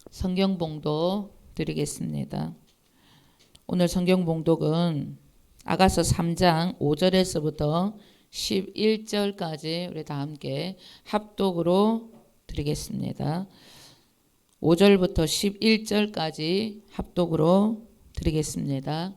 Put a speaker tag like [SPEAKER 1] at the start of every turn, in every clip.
[SPEAKER 1] 성경 봉독 드리겠습니다. 오늘 성경 봉독은 아가서 3장 5절에서부터 11절까지 우리 다 함께 합독으로 드리겠습니다. 5절부터 11절까지 합독으로 드리겠습니다.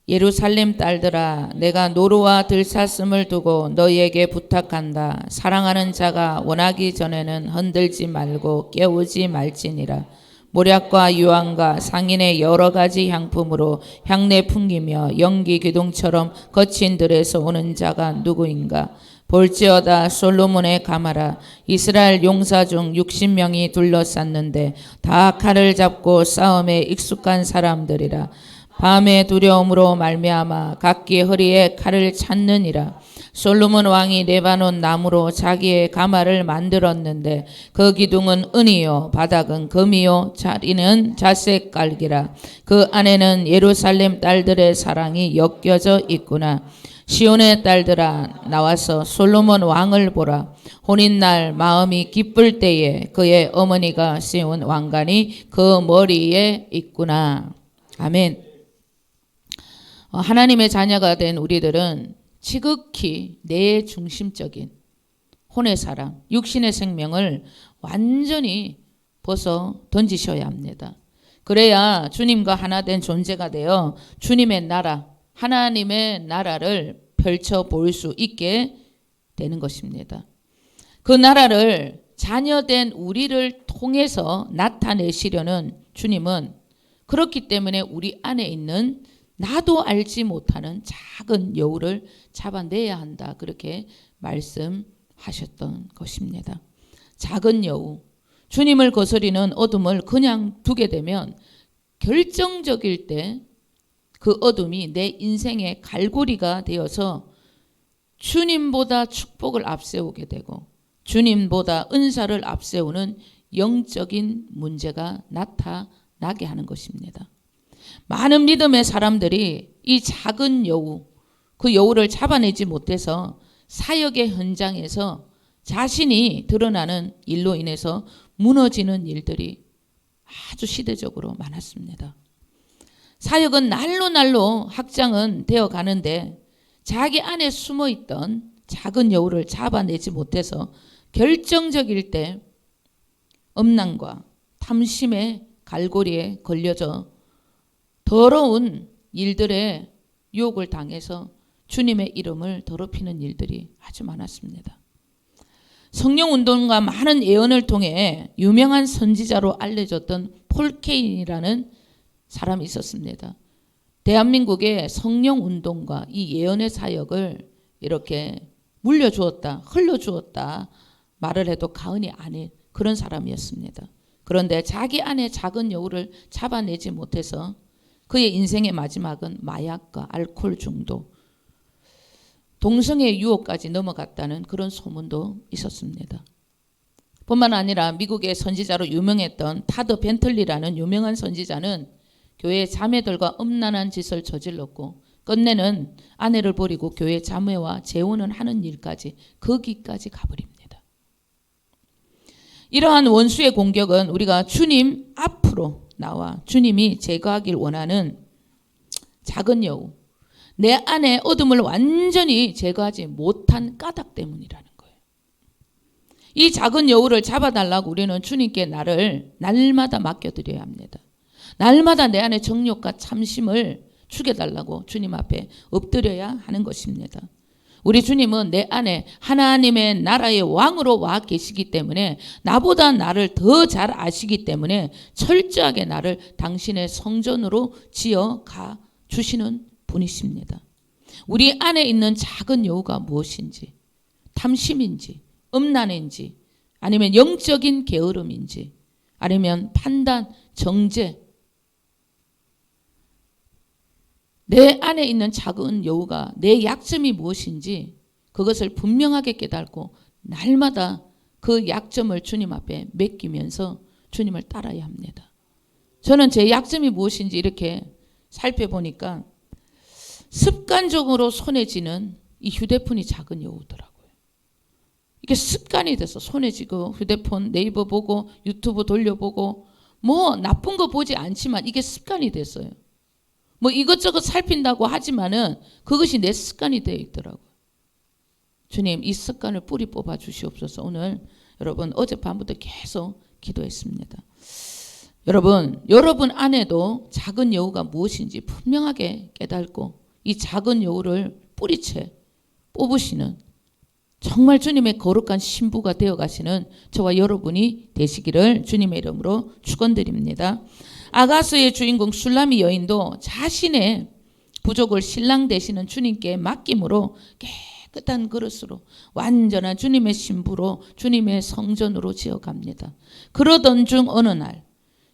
[SPEAKER 1] 예루살렘 딸들아, 내가 노루와 들사슴을 두고 너희에게 부탁한다. 사랑하는 자가 원하기 전에는 흔들지 말고 깨우지 말지니라. 모략과 유황과 상인의 여러 가지 향품으로 향내 풍기며 연기 기둥처럼 거친 들에서 오는 자가 누구인가? 볼지어다 솔로몬의 가마라. 이스라엘 용사 중 60명이 둘러쌌는데 다 칼을 잡고 싸움에 익숙한 사람들이라. 밤의 두려움으로 말미암아 각기 허리에 칼을 찾느니라. 솔로몬 왕이 레바논 나무로 자기의 가마를 만들었는데 그 기둥은 은이요 바닥은 금이요 자리는 자색 깔기라. 그 안에는 예루살렘 딸들의 사랑이 엮여져 있구나. 시온의 딸들아, 나와서 솔로몬 왕을 보라. 혼인날 마음이 기쁠 때에 그의 어머니가 씌운 왕관이 그 머리에 있구나. 아멘. 하나님의 자녀가 된 우리들은 지극히 내 중심적인 혼의 사랑, 육신의 생명을 완전히 벗어 던지셔야 합니다. 그래야 주님과 하나 된 존재가 되어 주님의 나라, 하나님의 나라를 펼쳐 볼 수 있게 되는 것입니다. 그 나라를 자녀된 우리를 통해서 나타내시려는 주님은 그렇기 때문에 우리 안에 있는 나도 알지 못하는 작은 여우를 잡아내야 한다. 그렇게 말씀하셨던 것입니다. 작은 여우, 주님을 거스리는 어둠을 그냥 두게 되면 결정적일 때 그 어둠이 내 인생의 갈고리가 되어서 주님보다 축복을 앞세우게 되고 주님보다 은사를 앞세우는 영적인 문제가 나타나게 하는 것입니다. 많은 믿음의 사람들이 이 작은 여우, 그 여우를 잡아내지 못해서 사역의 현장에서 자신이 드러나는 일로 인해서 무너지는 일들이 아주 시대적으로 많았습니다. 사역은 날로 확장은 되어 가는데 자기 안에 숨어있던 작은 여우를 잡아내지 못해서 결정적일 때 음란과 탐심의 갈고리에 걸려져 더러운 일들의 유혹을 당해서 주님의 이름을 더럽히는 일들이 아주 많았습니다. 성령운동과 많은 예언을 통해 유명한 선지자로 알려졌던 폴 케인이라는 사람이 있었습니다. 대한민국의 성령운동과 이 예언의 사역을 이렇게 물려주었다, 흘려주었다 말을 해도 과언이 아닌 그런 사람이었습니다. 그런데 자기 안에 작은 여우를 잡아내지 못해서 그의 인생의 마지막은 마약과 알코올 중독, 동성애 유혹까지 넘어갔다는 그런 소문도 있었습니다. 뿐만 아니라 미국의 선지자로 유명했던 타드 벤틀리라는 유명한 선지자는 교회 자매들과 음란한 짓을 저질렀고 끝내는 아내를 버리고 교회 자매와 재혼을 하는 일까지 거기까지 가버립니다. 이러한 원수의 공격은 우리가 주님 앞으로 나와 주님이 제거하길 원하는 작은 여우, 내 안에 어둠을 완전히 제거하지 못한 까닭 때문이라는 거예요. 이 작은 여우를 잡아달라고 우리는 주님께 나를 날마다 맡겨드려야 합니다. 날마다 내 안에 정욕과 참심을 죽여달라고 주님 앞에 엎드려야 하는 것입니다. 우리 주님은 내 안에 하나님의 나라의 왕으로 와 계시기 때문에 나보다 나를 더 잘 아시기 때문에 철저하게 나를 당신의 성전으로 지어가 주시는 분이십니다. 우리 안에 있는 작은 여우가 무엇인지, 탐심인지, 음란인지, 아니면 영적인 게으름인지, 아니면 판단, 정죄, 내 안에 있는 작은 여우가 내 약점이 무엇인지 그것을 분명하게 깨닫고 날마다 그 약점을 주님 앞에 맡기면서 주님을 따라야 합니다. 저는 제 약점이 무엇인지 이렇게 살펴보니까 습관적으로 손에 쥐는 이 휴대폰이 작은 여우더라고요. 이게 습관이 돼서 손에 쥐고 휴대폰 네이버 보고 유튜브 돌려보고 뭐 나쁜 거 보지 않지만 이게 습관이 됐어요. 뭐 이것저것 살핀다고 하지만은 그것이 내 습관이 되어 있더라고요. 주님, 이 습관을 뿌리 뽑아 주시옵소서. 오늘 여러분 어젯밤부터 계속 기도했습니다. 여러분 안에도 작은 여우가 무엇인지 분명하게 깨닫고 이 작은 여우를 뿌리채 뽑으시는 정말 주님의 거룩한 신부가 되어가시는 저와 여러분이 되시기를 주님의 이름으로 축원드립니다. 아가서의 주인공 술라미 여인도 자신의 부족을 신랑 되시는 주님께 맡김으로 깨끗한 그릇으로 완전한 주님의 신부로 주님의 성전으로 지어갑니다. 그러던 중 어느 날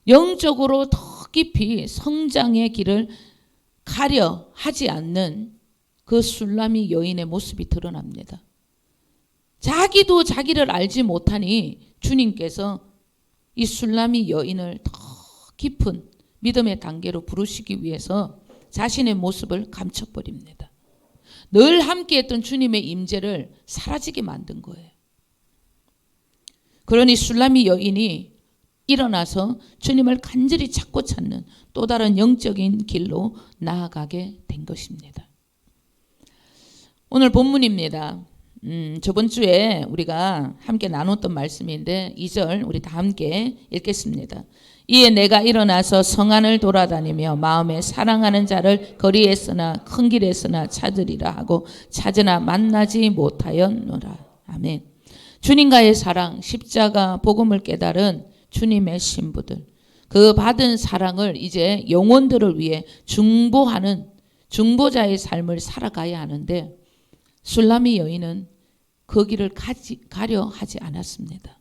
[SPEAKER 1] 영적으로 더 깊이 성장의 길을 가려 하지 않는 그 술라미 여인의 모습이 드러납니다. 자기도 자기를 알지 못하니 주님께서 이 술라미 여인을 더 깊은 믿음의 단계로 부르시기 위해서 자신의 모습을 감춰버립니다. 늘 함께했던 주님의 임재를 사라지게 만든 거예요. 그러니 술라미 여인이 일어나서 주님을 간절히 찾고 찾는 또 다른 영적인 길로 나아가게 된 것입니다. 오늘 본문입니다. 저번 주에 우리가 함께 나눴던 말씀인데 2절 우리 다 함께 읽겠습니다. 이에 내가 일어나서 성 안을 돌아다니며 마음에 사랑하는 자를 거리에서나 큰 길에서나 찾으리라 하고 찾으나 만나지 못하였노라. 아멘. 주님과의 사랑, 십자가 복음을 깨달은 주님의 신부들, 그 받은 사랑을 이제 영혼들을 위해 중보하는 중보자의 삶을 살아가야 하는데 술라미 여인은 그 길을 가려 하지 않았습니다.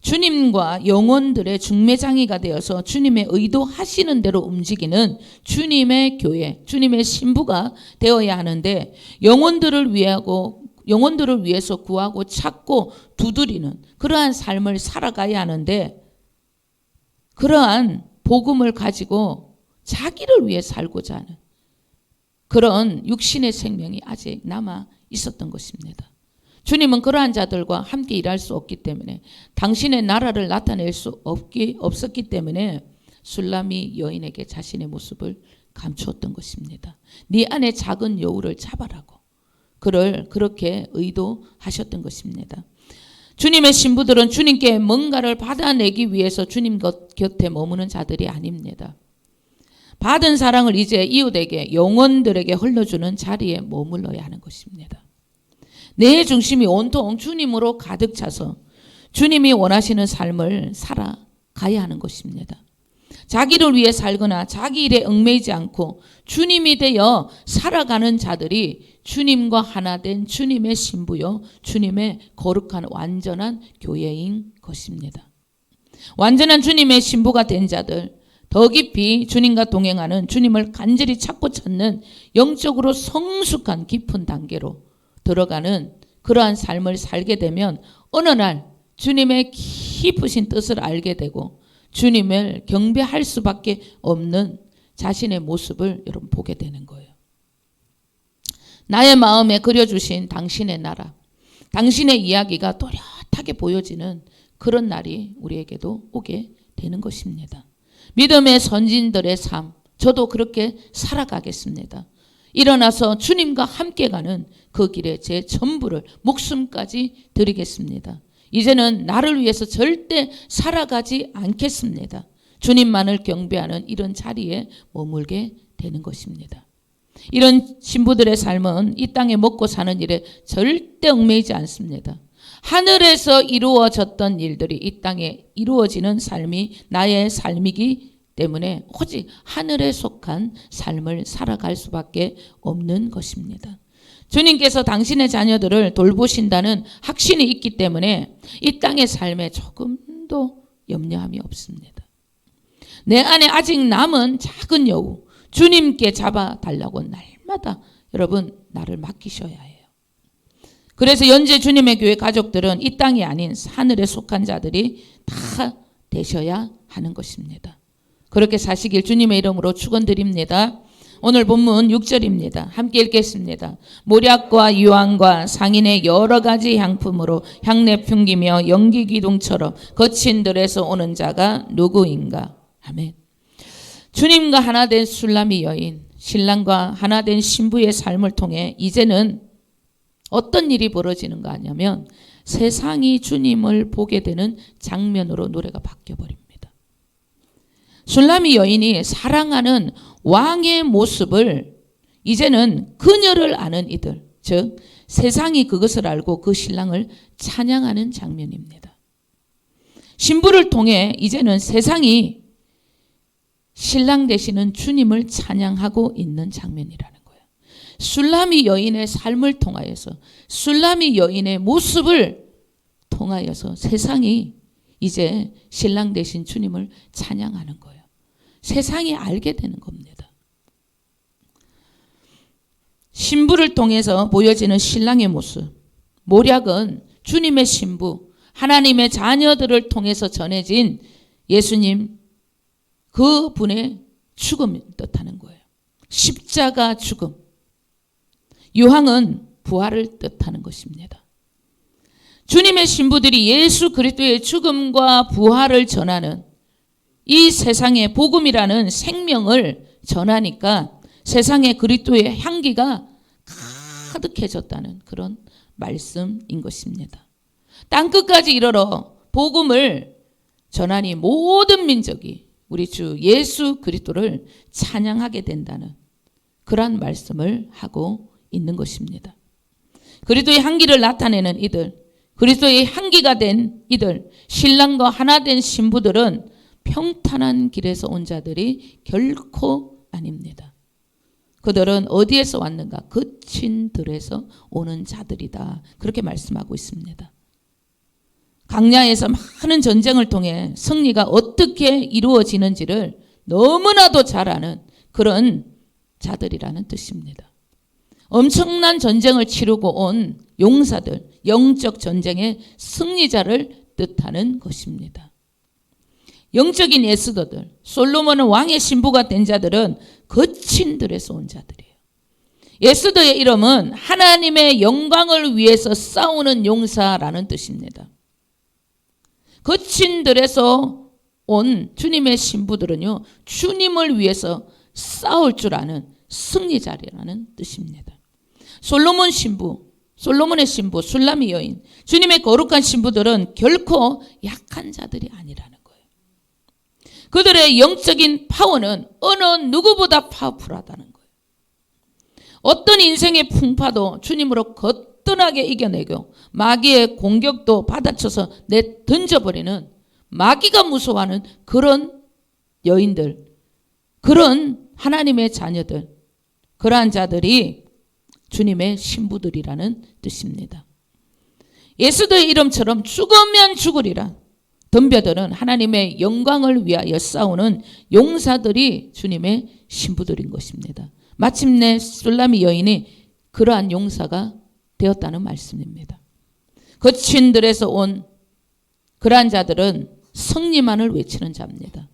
[SPEAKER 1] 주님과 영혼들의 중매장이가 되어서 주님의 의도하시는 대로 움직이는 주님의 교회, 주님의 신부가 되어야 하는데 영혼들을 위해서 구하고 찾고 두드리는 그러한 삶을 살아가야 하는데 그러한 복음을 가지고 자기를 위해 살고자 하는 그런 육신의 생명이 아직 남아 있었던 것입니다. 주님은 그러한 자들과 함께 일할 수 없기 때문에 당신의 나라를 나타낼 수 없었기 때문에 술라미 여인에게 자신의 모습을 감추었던 것입니다. 네 안에 작은 여우를 잡아라고 그를 그렇게 의도하셨던 것입니다. 주님의 신부들은 주님께 뭔가를 받아내기 위해서 주님 곁에 머무는 자들이 아닙니다. 받은 사랑을 이제 이웃에게 영혼들에게 흘려주는 자리에 머물러야 하는 것입니다. 내 중심이 온통 주님으로 가득 차서 주님이 원하시는 삶을 살아가야 하는 것입니다. 자기를 위해 살거나 자기 일에 얽매이지 않고 주님이 되어 살아가는 자들이 주님과 하나 된 주님의 신부요 주님의 거룩한 완전한 교회인 것입니다. 완전한 주님의 신부가 된 자들, 더 깊이 주님과 동행하는 주님을 간절히 찾고 찾는 영적으로 성숙한 깊은 단계로 들어가는 그러한 삶을 살게 되면 어느 날 주님의 깊으신 뜻을 알게 되고 주님을 경배할 수밖에 없는 자신의 모습을 여러분 보게 되는 거예요. 나의 마음에 그려주신 당신의 나라, 당신의 이야기가 또렷하게 보여지는 그런 날이 우리에게도 오게 되는 것입니다. 믿음의 선진들의 삶, 저도 그렇게 살아가겠습니다. 일어나서 주님과 함께 가는 그 길에 제 전부를 목숨까지 드리겠습니다. 이제는 나를 위해서 절대 살아가지 않겠습니다. 주님만을 경배하는 이런 자리에 머물게 되는 것입니다. 이런 신부들의 삶은 이 땅에 먹고 사는 일에 절대 얽매이지 않습니다. 하늘에서 이루어졌던 일들이 이 땅에 이루어지는 삶이 나의 삶이기 때문에 오직 하늘에 속한 삶을 살아갈 수밖에 없는 것입니다. 주님께서 당신의 자녀들을 돌보신다는 확신이 있기 때문에 이 땅의 삶에 조금도 염려함이 없습니다. 내 안에 아직 남은 작은 여우, 주님께 잡아달라고 날마다 여러분 나를 맡기셔야 해요. 그래서 현재 주님의 교회 가족들은 이 땅이 아닌 하늘에 속한 자들이 다 되셔야 하는 것입니다. 그렇게 사시길 주님의 이름으로 축원드립니다. 오늘 본문 6절입니다. 함께 읽겠습니다. 모략과 유황과 상인의 여러 가지 향품으로 향내 풍기며 연기 기둥처럼 거친 들에서 오는 자가 누구인가? 아멘. 주님과 하나 된 술람이 여인, 신랑과 하나 된 신부의 삶을 통해 이제는 어떤 일이 벌어지는가 하냐면 세상이 주님을 보게 되는 장면으로 노래가 바뀌어버립니다. 술람이 여인이 사랑하는 왕의 모습을 이제는 그녀를 아는 이들, 즉 세상이 그것을 알고 그 신랑을 찬양하는 장면입니다. 신부를 통해 이제는 세상이 신랑 되시는 주님을 찬양하고 있는 장면이라는 거예요. 술람이 여인의 삶을 통하여서, 술람이 여인의 모습을 통하여서 세상이 이제 신랑 되신 주님을 찬양하는 거예요. 세상이 알게 되는 겁니다. 신부를 통해서 보여지는 신랑의 모습, 모략은 주님의 신부, 하나님의 자녀들을 통해서 전해진 예수님 그 분의 죽음을 뜻하는 거예요. 십자가 죽음. 유황은 부활을 뜻하는 것입니다. 주님의 신부들이 예수 그리스도의 죽음과 부활을 전하는 이 세상에 복음이라는 생명을 전하니까 세상에 그리스도의 향기가 가득해졌다는 그런 말씀인 것입니다. 땅끝까지 이르러 복음을 전하니 모든 민족이 우리 주 예수 그리스도를 찬양하게 된다는 그러한 말씀을 하고 있는 것입니다. 그리스도의 향기를 나타내는 이들, 그리스도의 향기가 된 이들, 신랑과 하나 된 신부들은 평탄한 길에서 온 자들이 결코 아닙니다. 그들은 어디에서 왔는가? 거친 들에서 오는 자들이다. 그렇게 말씀하고 있습니다. 강야에서 많은 전쟁을 통해 승리가 어떻게 이루어지는지를 너무나도 잘 아는 그런 자들이라는 뜻입니다. 엄청난 전쟁을 치르고 온 용사들, 영적 전쟁의 승리자를 뜻하는 것입니다. 영적인 에스더들, 솔로몬은 왕의 신부가 된 자들은 거친 들에서 온 자들이에요. 에스더의 이름은 하나님의 영광을 위해서 싸우는 용사라는 뜻입니다. 거친 들에서 온 주님의 신부들은요, 주님을 위해서 싸울 줄 아는 승리자라는 뜻입니다. 솔로몬의 신부, 술람이 여인, 주님의 거룩한 신부들은 결코 약한 자들이 아니라는 거예요. 그들의 영적인 파워는 어느 누구보다 파워풀하다는 거예요. 어떤 인생의 풍파도 주님으로 거뜬하게 이겨내고 마귀의 공격도 받아쳐서 던져버리는, 마귀가 무서워하는 그런 여인들, 그런 하나님의 자녀들, 그러한 자들이 주님의 신부들이라는 뜻입니다. 에스더의 이름처럼 죽으면 죽으리라 덤벼드는 하나님의 영광을 위하여 싸우는 용사들이 주님의 신부들인 것입니다. 마침내 술람이 여인이 그러한 용사가 되었다는 말씀입니다. 거친 들에서 온 그러한 자들은 승리만을 외치는 자입니다.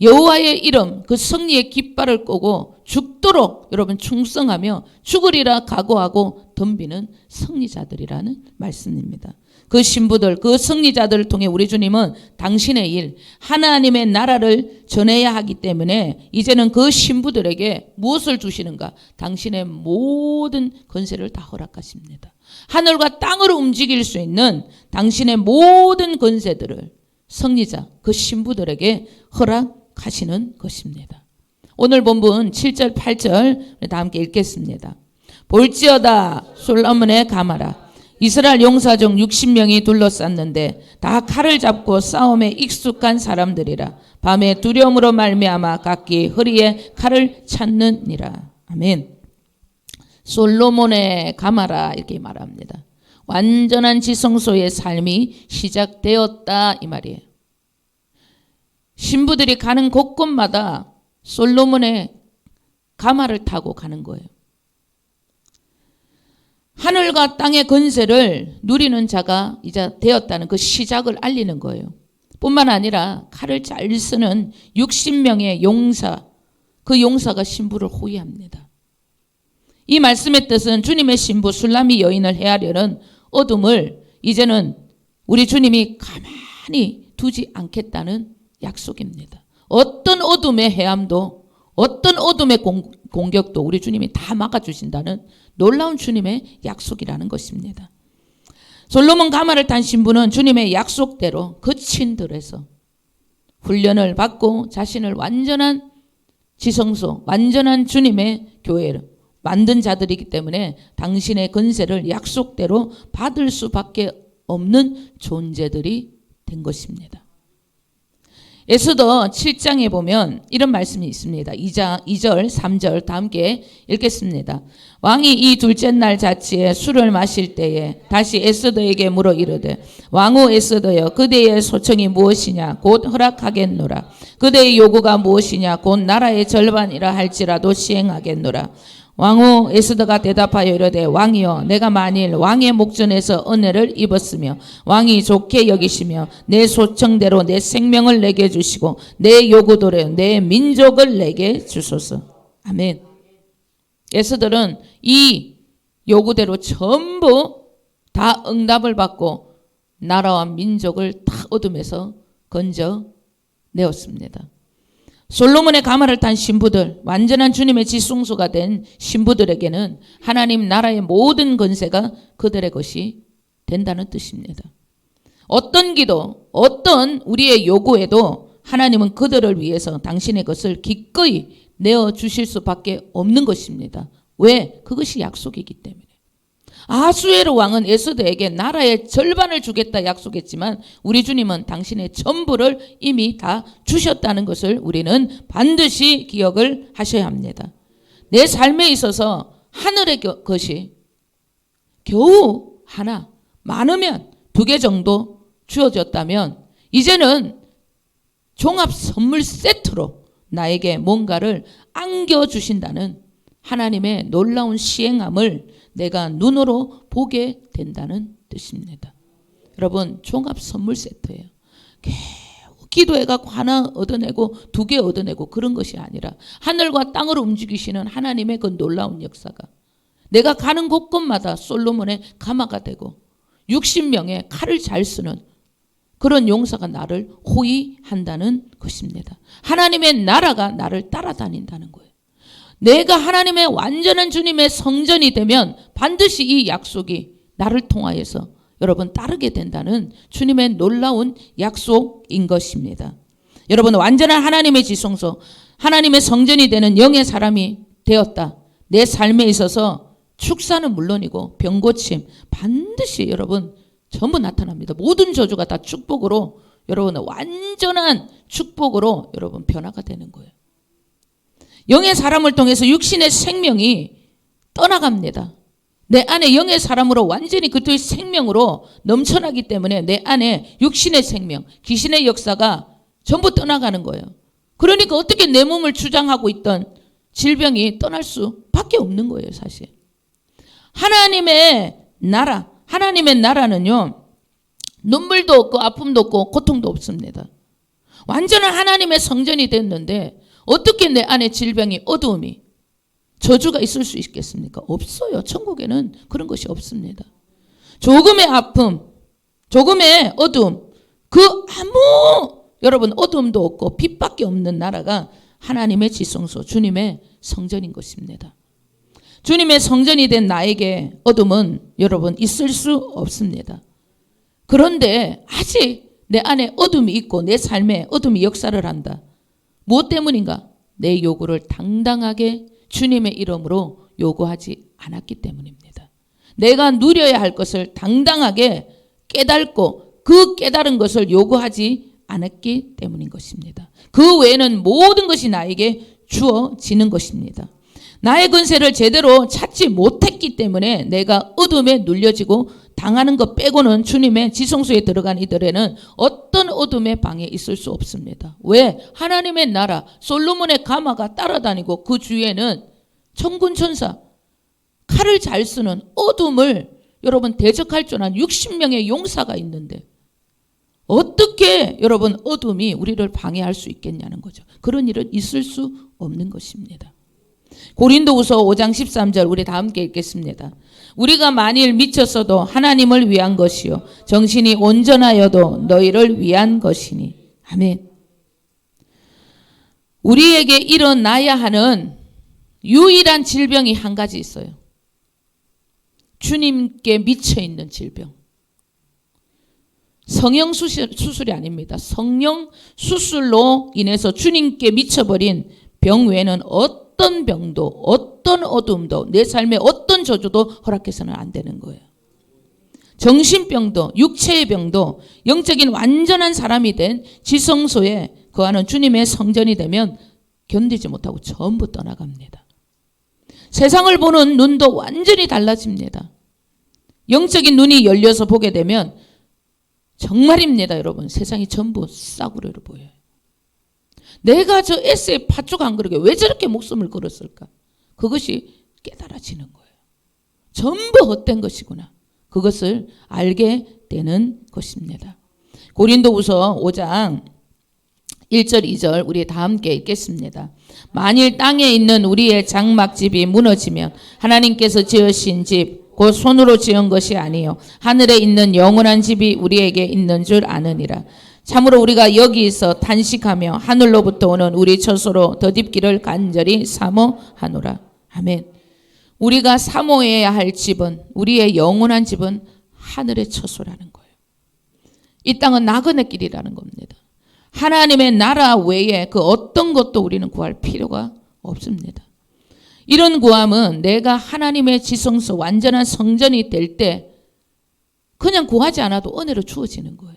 [SPEAKER 1] 여호와의 이름, 그 승리의 깃발을 끄고 죽도록 여러분 충성하며 죽으리라 각오하고 덤비는 승리자들이라는 말씀입니다. 그 신부들, 그 승리자들을 통해 우리 주님은 당신의 일, 하나님의 나라를 전해야 하기 때문에 이제는 그 신부들에게 무엇을 주시는가? 당신의 모든 권세를 다 허락하십니다. 하늘과 땅을 움직일 수 있는 당신의 모든 권세들을 승리자, 그 신부들에게 허락하시는 것입니다. 오늘 본문 7절, 8절 다 함께 읽겠습니다. 볼지어다 솔로몬의 가마라. 이스라엘 용사 중 60명이 둘러쌌는데 다 칼을 잡고 싸움에 익숙한 사람들이라. 밤에 두려움으로 말미암아 각기 허리에 칼을 찾느니라. 아멘. 솔로몬의 가마라 이렇게 말합니다. 완전한 지성소의 삶이 시작되었다 이 말이에요. 신부들이 가는 곳곳마다 솔로몬의 가마를 타고 가는 거예요. 하늘과 땅의 권세를 누리는 자가 이제 되었다는 그 시작을 알리는 거예요. 뿐만 아니라 칼을 잘 쓰는 60명의 용사, 그 용사가 신부를 호위합니다. 이 말씀의 뜻은 주님의 신부 술람이 여인을 해하려는 어둠을 이제는 우리 주님이 가만히 두지 않겠다는 약속입니다. 어떤 어둠의 해함도 어떤 어둠의 공격도 우리 주님이 다 막아주신다는 놀라운 주님의 약속이라는 것입니다. 솔로몬 가마를 탄 신부는 주님의 약속대로 거친 들에서 훈련을 받고 자신을 완전한 지성소, 완전한 주님의 교회를 만든 자들이기 때문에 당신의 권세를 약속대로 받을 수밖에 없는 존재들이 된 것입니다. 에스더 7장에 보면 이런 말씀이 있습니다. 2절, 3절 다 함께 읽겠습니다. 왕이 이 둘째 날 자치에 술을 마실 때에 다시 에스더에게 물어 이르되 왕후 에스더여 그대의 소청이 무엇이냐 곧 허락하겠노라. 그대의 요구가 무엇이냐 곧 나라의 절반이라 할지라도 시행하겠노라. 왕후 에스더가 대답하여 이르되 왕이여 내가 만일 왕의 목전에서 은혜를 입었으며 왕이 좋게 여기시며 내 소청대로 내 생명을 내게 주시고 내 요구대로 내 민족을 내게 주소서. 아멘. 에스더는 이 요구대로 전부 다 응답을 받고 나라와 민족을 다 어둠에서 건져내었습니다. 솔로몬의 가마를 탄 신부들, 완전한 주님의 지성소가 된 신부들에게는 하나님 나라의 모든 권세가 그들의 것이 된다는 뜻입니다. 어떤 기도, 어떤 우리의 요구에도 하나님은 그들을 위해서 당신의 것을 기꺼이 내어주실 수밖에 없는 것입니다. 왜? 그것이 약속이기 때문에. 아수에로 왕은 에스더에게 나라의 절반을 주겠다 약속했지만 우리 주님은 당신의 전부를 이미 다 주셨다는 것을 우리는 반드시 기억을 하셔야 합니다. 내 삶에 있어서 하늘의 것이 겨우 하나, 많으면 2개 정도 주어졌다면 이제는 종합 선물 세트로 나에게 뭔가를 안겨주신다는 하나님의 놀라운 시행함을 내가 눈으로 보게 된다는 뜻입니다. 여러분 종합 선물 세트예요. 겨우 기도해갖고 하나 얻어내고 2개 얻어내고 그런 것이 아니라 하늘과 땅을 움직이시는 하나님의 그 놀라운 역사가 내가 가는 곳곳마다 솔로몬의 가마가 되고 60명의 칼을 잘 쓰는 그런 용사가 나를 호위한다는 것입니다. 하나님의 나라가 나를 따라다닌다는 거예요. 내가 하나님의 완전한 주님의 성전이 되면 반드시 이 약속이 나를 통하여서 여러분 따르게 된다는 주님의 놀라운 약속인 것입니다. 여러분 완전한 하나님의 지성소, 하나님의 성전이 되는 영의 사람이 되었다. 내 삶에 있어서 축사는 물론이고 병고침 반드시 여러분 전부 나타납니다. 모든 저주가 다 축복으로 여러분 완전한 축복으로 여러분 변화가 되는 거예요. 영의 사람을 통해서 육신의 생명이 떠나갑니다. 내 안에 영의 사람으로 완전히 그의 생명으로 넘쳐나기 때문에 내 안에 육신의 생명, 귀신의 역사가 전부 떠나가는 거예요. 그러니까 어떻게 내 몸을 주장하고 있던 질병이 떠날 수밖에 없는 거예요, 사실. 하나님의 나라, 하나님의 나라는요, 눈물도 없고 아픔도 없고 고통도 없습니다. 완전한 하나님의 성전이 됐는데 어떻게 내 안에 질병이 어두움이 저주가 있을 수 있겠습니까? 없어요. 천국에는 그런 것이 없습니다. 조금의 아픔, 조금의 어두움, 그 아무 여러분 어두움도 없고 빛밖에 없는 나라가 하나님의 지성소, 주님의 성전인 것입니다. 주님의 성전이 된 나에게 어둠은 여러분 있을 수 없습니다. 그런데 아직 내 안에 어둠이 있고 내 삶에 어둠이 역사를 한다. 무엇 때문인가? 내 요구를 당당하게 주님의 이름으로 요구하지 않았기 때문입니다. 내가 누려야 할 것을 당당하게 깨닫고 그 깨달은 것을 요구하지 않았기 때문인 것입니다. 그 외에는 모든 것이 나에게 주어지는 것입니다. 나의 권세를 제대로 찾지 못했기 때문에 내가 어둠에 눌려지고 당하는 것 빼고는 주님의 지성소에 들어간 이들에는 어떤 어둠의 방에 있을 수 없습니다. 왜? 하나님의 나라, 솔로몬의 가마가 따라다니고 그 주위에는 천군 천사, 칼을 잘 쓰는 어둠을 여러분 대적할 줄 아는 60명의 용사가 있는데 어떻게 여러분 어둠이 우리를 방해할 수 있겠냐는 거죠. 그런 일은 있을 수 없는 것입니다. 고린도후서 5장 13절 우리 다 함께 읽겠습니다. 우리가 만일 미쳤어도 하나님을 위한 것이요 정신이 온전하여도 너희를 위한 것이니. 아멘. 우리에게 일어나야 하는 유일한 질병이 한 가지 있어요. 주님께 미쳐있는 질병. 성형 수술이 아닙니다. 성령 수술로 인해서 주님께 미쳐버린 병 외에는 어떤 병도 어떤 어둠도 내 삶에 어떤 저주도 허락해서는 안 되는 거예요. 정신병도 육체의 병도 영적인 완전한 사람이 된 지성소에 거하는 주님의 성전이 되면 견디지 못하고 전부 떠나갑니다. 세상을 보는 눈도 완전히 달라집니다. 영적인 눈이 열려서 보게 되면 정말입니다, 여러분. 세상이 전부 싸구려로 보여요. 내가 저 에세이 팥죽 한 그릇에 왜 저렇게 목숨을 걸었을까? 그것이 깨달아지는 거예요. 전부 헛된 것이구나. 그것을 알게 되는 것입니다. 고린도후서 5장 1절 2절 우리 다 함께 읽겠습니다. 만일 땅에 있는 우리의 장막집이 무너지면 하나님께서 지으신 집 곧 손으로 지은 것이 아니요 하늘에 있는 영원한 집이 우리에게 있는 줄 아느니라. 참으로 우리가 여기서 탄식하며 하늘로부터 오는 우리 처소로 덧입기를 간절히 사모하노라. 아멘. 우리가 사모해야 할 집은, 우리의 영원한 집은 하늘의 처소라는 거예요. 이 땅은 나그네 길이라는 겁니다. 하나님의 나라 외에 그 어떤 것도 우리는 구할 필요가 없습니다. 이런 구함은 내가 하나님의 지성소 완전한 성전이 될 때 그냥 구하지 않아도 은혜로 주어지는 거예요.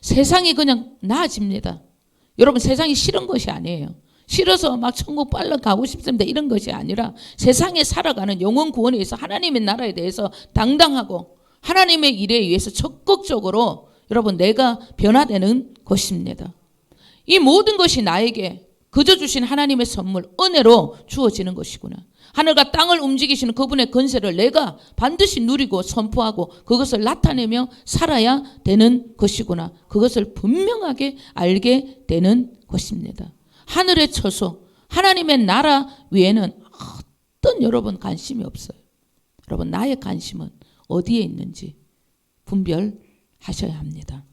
[SPEAKER 1] 세상이 그냥 나아집니다. 여러분, 세상이 싫은 것이 아니에요. 싫어서 막 천국 빨리 가고 싶습니다 이런 것이 아니라 세상에 살아가는 영혼 구원에 의해서 하나님의 나라에 대해서 당당하고 하나님의 일에 의해서 적극적으로 여러분 내가 변화되는 것입니다. 이 모든 것이 나에게 그저 주신 하나님의 선물 은혜로 주어지는 것이구나. 하늘과 땅을 움직이시는 그분의 권세를 내가 반드시 누리고 선포하고 그것을 나타내며 살아야 되는 것이구나. 그것을 분명하게 알게 되는 것입니다. 하늘의 처소, 하나님의 나라 위에는 어떤 여러분 관심이 없어요. 여러분 나의 관심은 어디에 있는지 분별하셔야 합니다.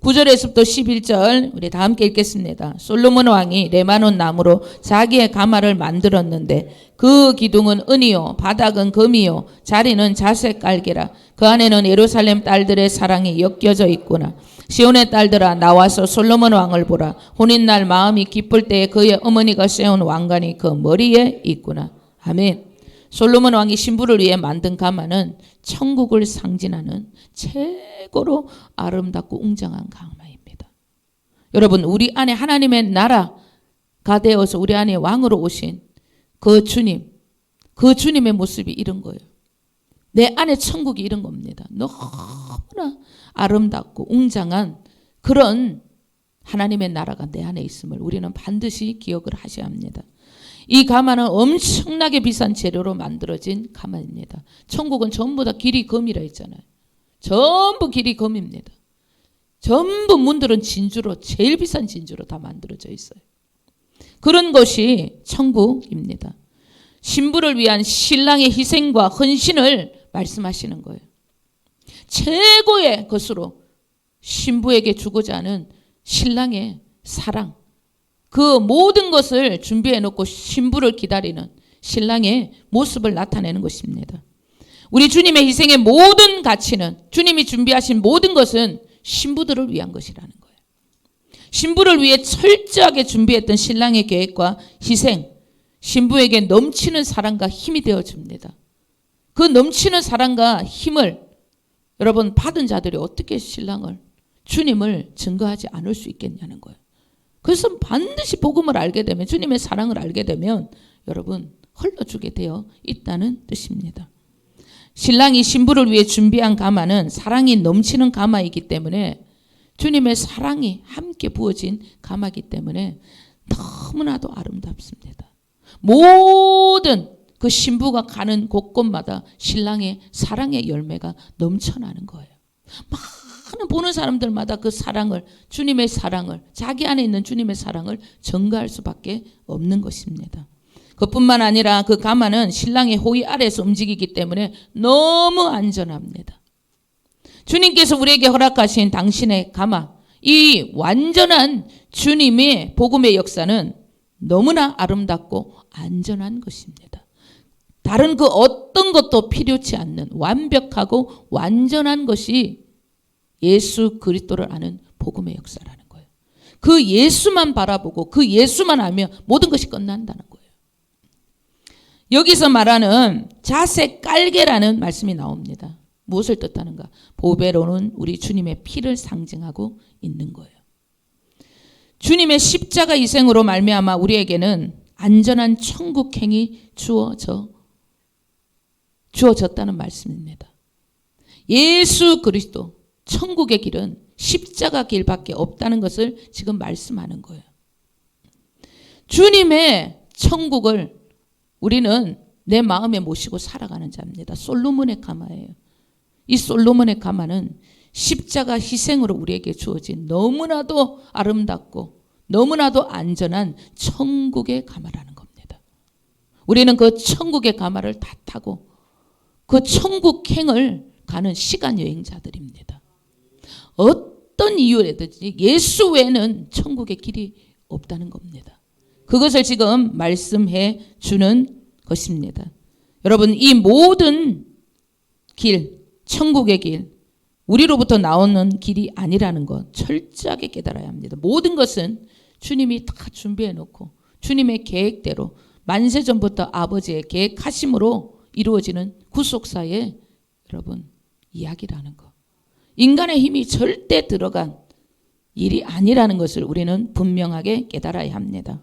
[SPEAKER 1] 9절에서부터 11절 우리 다 함께 읽겠습니다. 솔로몬 왕이 레바논 나무로 자기의 가마를 만들었는데 그 기둥은 은이요 바닥은 금이요 자리는 자색 깔개라. 그 안에는 예루살렘 딸들의 사랑이 엮여져 있구나. 시온의 딸들아 나와서 솔로몬 왕을 보라. 혼인날 마음이 기쁠 때에 그의 어머니가 세운 왕관이 그 머리에 있구나. 아멘. 솔로몬 왕이 신부를 위해 만든 가마는 천국을 상징하는 최고로 아름답고 웅장한 가마입니다. 여러분 우리 안에 하나님의 나라가 되어서 우리 안에 왕으로 오신 그 주님, 그 주님의 모습이 이런 거예요. 내 안에 천국이 이런 겁니다. 너무나 아름답고 웅장한 그런 하나님의 나라가 내 안에 있음을 우리는 반드시 기억을 하셔야 합니다. 이 가마는 엄청나게 비싼 재료로 만들어진 가마입니다. 천국은 전부 다 길이 금이라 했잖아요. 전부 길이 금입니다. 전부 문들은 진주로, 제일 비싼 진주로 다 만들어져 있어요. 그런 것이 천국입니다. 신부를 위한 신랑의 희생과 헌신을 말씀하시는 거예요. 최고의 것으로 신부에게 주고자 하는 신랑의 사랑, 그 모든 것을 준비해 놓고 신부를 기다리는 신랑의 모습을 나타내는 것입니다. 우리 주님의 희생의 모든 가치는, 주님이 준비하신 모든 것은 신부들을 위한 것이라는 거예요. 신부를 위해 철저하게 준비했던 신랑의 계획과 희생, 신부에게 넘치는 사랑과 힘이 되어줍니다. 그 넘치는 사랑과 힘을 여러분 받은 자들이 어떻게 신랑을, 주님을 증거하지 않을 수 있겠냐는 거예요. 그래서 반드시 복음을 알게 되면, 주님의 사랑을 알게 되면 여러분 흘러주게 되어 있다는 뜻입니다. 신랑이 신부를 위해 준비한 가마는 사랑이 넘치는 가마이기 때문에, 주님의 사랑이 함께 부어진 가마이기 때문에 너무나도 아름답습니다. 모든 그 신부가 가는 곳곳마다 신랑의 사랑의 열매가 넘쳐나는 거예요. 많은 보는 사람들마다 그 사랑을, 주님의 사랑을, 자기 안에 있는 주님의 사랑을 전가할 수밖에 없는 것입니다. 그뿐만 아니라 그 가마는 신랑의 호위 아래에서 움직이기 때문에 너무 안전합니다. 주님께서 우리에게 허락하신 당신의 가마, 이 완전한 주님의 복음의 역사는 너무나 아름답고 안전한 것입니다. 다른 그 어떤 것도 필요치 않는 완벽하고 완전한 것이 예수 그리스도를 아는 복음의 역사라는 거예요. 그 예수만 바라보고 그 예수만 알면 모든 것이 끝난다는 거예요. 여기서 말하는 자색 깔개라는 말씀이 나옵니다. 무엇을 뜻하는가? 보배로는 우리 주님의 피를 상징하고 있는 거예요. 주님의 십자가 희생으로 말미암아 우리에게는 안전한 천국행이 주어졌다는 말씀입니다. 예수 그리스도 천국의 길은 십자가 길밖에 없다는 것을 지금 말씀하는 거예요. 주님의 천국을 우리는 내 마음에 모시고 살아가는 자입니다. 솔로몬의 가마예요. 이 솔로몬의 가마는 십자가 희생으로 우리에게 주어진 너무나도 아름답고 너무나도 안전한 천국의 가마라는 겁니다. 우리는 그 천국의 가마를 다 타고 그 천국행을 가는 시간 여행자들입니다. 어떤 이유라든지 예수 외에는 천국의 길이 없다는 겁니다. 그것을 지금 말씀해 주는 것입니다. 여러분, 이 모든 길, 천국의 길, 우리로부터 나오는 길이 아니라는 것 철저하게 깨달아야 합니다. 모든 것은 주님이 다 준비해 놓고 주님의 계획대로 만세전부터 아버지의 계획하심으로 이루어지는 구속사의 여러분 이야기라는 것. 인간의 힘이 절대 들어간 일이 아니라는 것을 우리는 분명하게 깨달아야 합니다.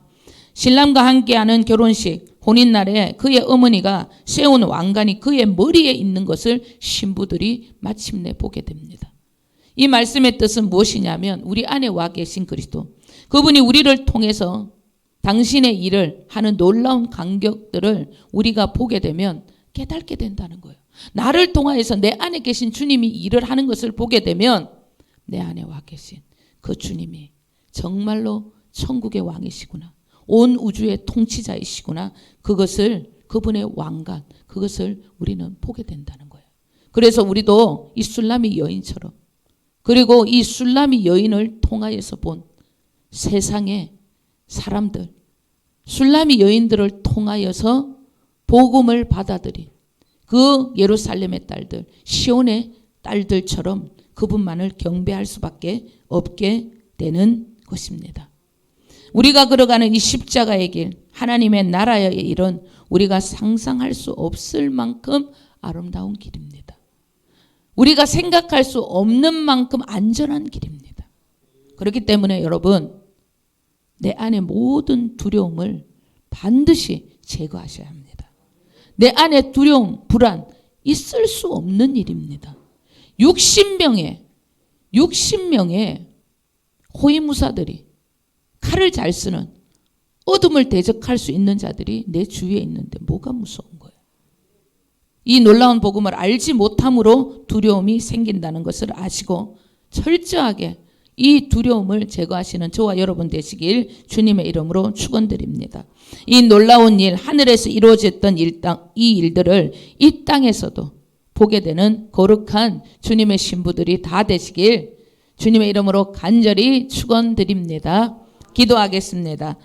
[SPEAKER 1] 신랑과 함께하는 결혼식, 혼인날에 그의 어머니가 세운 왕관이 그의 머리에 있는 것을 신부들이 마침내 보게 됩니다. 이 말씀의 뜻은 무엇이냐면 우리 안에 와 계신 그리스도, 그분이 우리를 통해서 당신의 일을 하는 놀라운 간격들을 우리가 보게 되면 깨닫게 된다는 거예요. 나를 통하여서 내 안에 계신 주님이 일을 하는 것을 보게 되면 내 안에 와 계신 그 주님이 정말로 천국의 왕이시구나, 온 우주의 통치자이시구나, 그것을, 그분의 왕관, 그것을 우리는 보게 된다는 거예요. 그래서 우리도 이 술람이 여인처럼, 그리고 이 술람이 여인을 통하여서 본 세상의 사람들, 술람이 여인들을 통하여서 복음을 받아들인 그 예루살렘의 딸들, 시온의 딸들처럼 그분만을 경배할 수밖에 없게 되는 것입니다. 우리가 걸어가는 이 십자가의 길, 하나님의 나라의 일은 우리가 상상할 수 없을 만큼 아름다운 길입니다. 우리가 생각할 수 없는 만큼 안전한 길입니다. 그렇기 때문에 여러분, 내 안의 모든 두려움을 반드시 제거하셔야 합니다. 내 안에 두려움, 불안 있을 수 없는 일입니다. 60명의 호위무사들이 칼을 잘 쓰는, 어둠을 대적할 수 있는 자들이 내 주위에 있는데 뭐가 무서운 거예요? 이 놀라운 복음을 알지 못함으로 두려움이 생긴다는 것을 아시고 철저하게 이 두려움을 제거하시는 저와 여러분 되시길 주님의 이름으로 축원드립니다. 이 놀라운 일, 하늘에서 이루어졌던 이 일들을 이 땅에서도 보게 되는 거룩한 주님의 신부들이 다 되시길 주님의 이름으로 간절히 축원드립니다. 기도하겠습니다.